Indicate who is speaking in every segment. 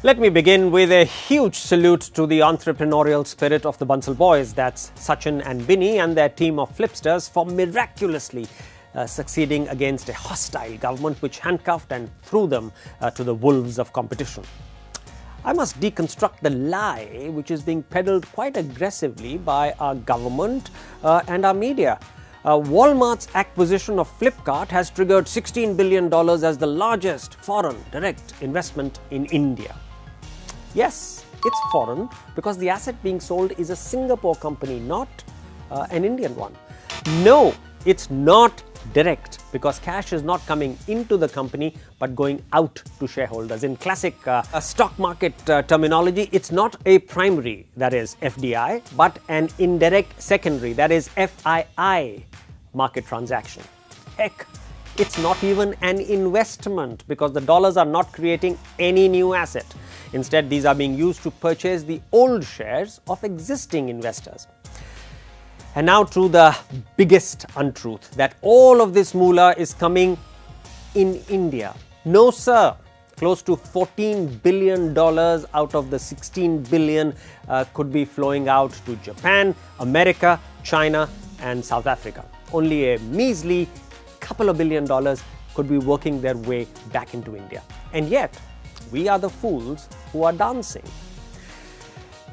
Speaker 1: Let me begin with a huge salute to the entrepreneurial spirit of the Bansal boys, that's Sachin and Binny and their team of flipsters, for miraculously succeeding against a hostile government which handcuffed and threw them to the wolves of competition. I must deconstruct the lie which is being peddled quite aggressively by our government and our media. Walmart's acquisition of Flipkart has triggered $16 billion as the largest foreign direct investment in India. Yes, it's foreign because the asset being sold is a Singapore company, not an Indian one. No, it's not direct because cash is not coming into the company but going out to shareholders. In classic stock market terminology, it's not a primary, that is FDI, but an indirect secondary, that is FII market transaction. Heck, it's not even an investment because the dollars are not creating any new asset. Instead, these are being used to purchase the old shares of existing investors. And now to the biggest untruth, that all of this moolah is coming in India. No, sir. Close to $14 billion out of the $16 billion could be flowing out to Japan, America, China, and South Africa. Only a measly couple of $1 billion could be working their way back into India. And yet, we are the fools who are dancing.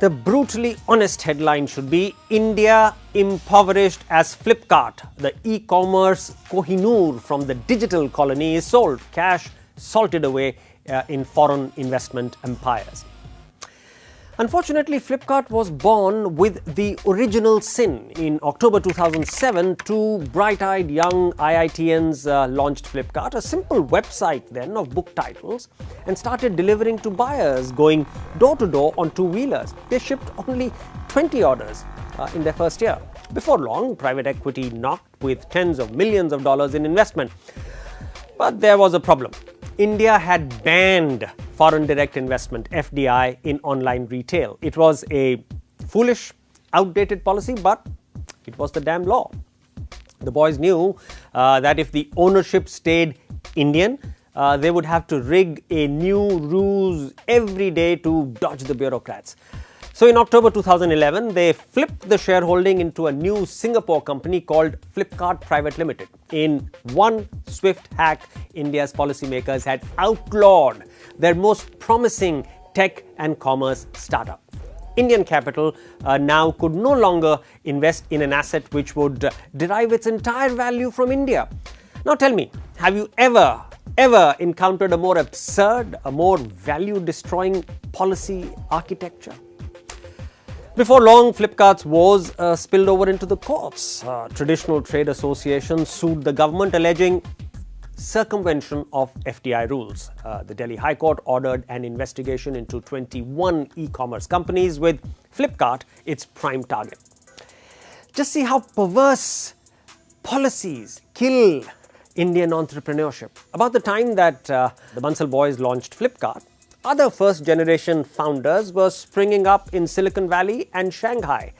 Speaker 1: The brutally honest headline should be India impoverished as Flipkart, the e-commerce Kohinoor from the digital colony, is sold, cash salted away in foreign investment empires. Unfortunately, Flipkart was born with the original sin. In October 2007, two bright-eyed young IITians launched Flipkart, a simple website then of book titles, and started delivering to buyers, going door-to-door on two-wheelers. They shipped only 20 orders in their first year. Before long, private equity knocked with tens of millions of dollars in investment. But there was a problem. India had banned foreign direct investment, FDI, in online retail. It was a foolish, outdated policy, but it was the damn law. The boys knew that if the ownership stayed Indian, they would have to rig a new ruse every day to dodge the bureaucrats. So in October 2011, they flipped the shareholding into a new Singapore company called Flipkart Private Limited. In one swift hack, India's policymakers had outlawed their most promising tech and commerce startup. Indian capital now could no longer invest in an asset which would derive its entire value from India. Now tell me, have you ever encountered a more absurd, a more value-destroying policy architecture? Before long, Flipkart's woes spilled over into the courts. Traditional trade associations sued the government alleging circumvention of FDI rules. The Delhi High Court ordered an investigation into 21 e-commerce companies, with Flipkart its prime target. Just see how perverse policies kill Indian entrepreneurship. About the time that the Bansal boys launched Flipkart, other first-generation founders were springing up in Silicon Valley and Shanghai.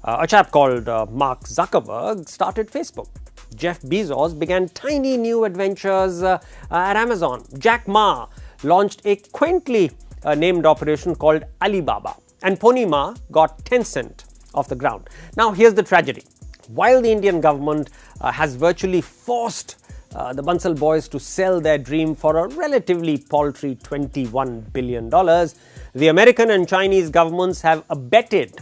Speaker 1: A chap called Mark Zuckerberg started Facebook. Jeff Bezos began tiny new adventures at Amazon. Jack Ma launched a quaintly named operation called Alibaba. And Pony Ma got Tencent off the ground. Now here's the tragedy. While the Indian government has virtually forced the Bansal boys to sell their dream for a relatively paltry $21 billion, the American and Chinese governments have abetted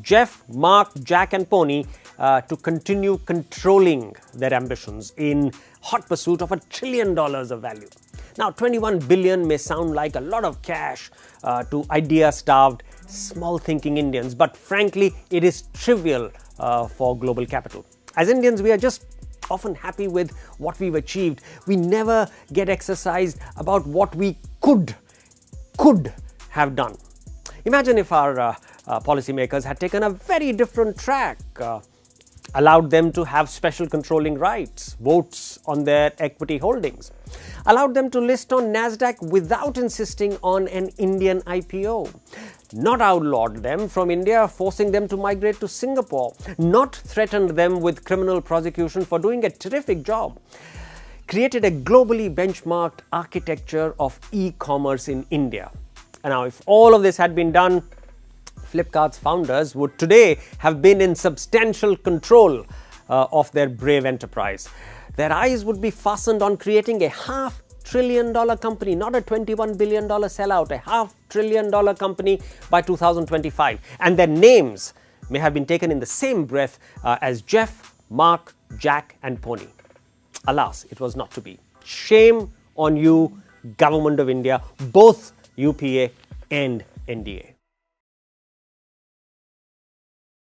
Speaker 1: Jeff, Mark, Jack and Pony to continue controlling their ambitions in hot pursuit of $1 trillion of value. Now, 21 billion may sound like a lot of cash to idea-starved, small-thinking Indians, but frankly, it is trivial for global capital. As Indians, we are just often happy with what we've achieved. We never get exercised about what we could have done. Imagine if our policymakers had taken a very different track, allowed them to have special controlling rights, votes on their equity holdings, allowed them to list on NASDAQ without insisting on an Indian IPO, not outlawed them from India, forcing them to migrate to Singapore, not threatened them with criminal prosecution for doing a terrific job, created a globally benchmarked architecture of e-commerce in India. now, if all of this had been done, Flipkart's founders would today have been in substantial control of their brave enterprise. Their eyes would be fastened on creating a $500 billion company, not a $21 billion sellout, a $500 billion company by 2025. And their names may have been taken in the same breath as Jeff, Mark, Jack and Pony. Alas, it was not to be. Shame on you, Government of India, both UPA and NDA.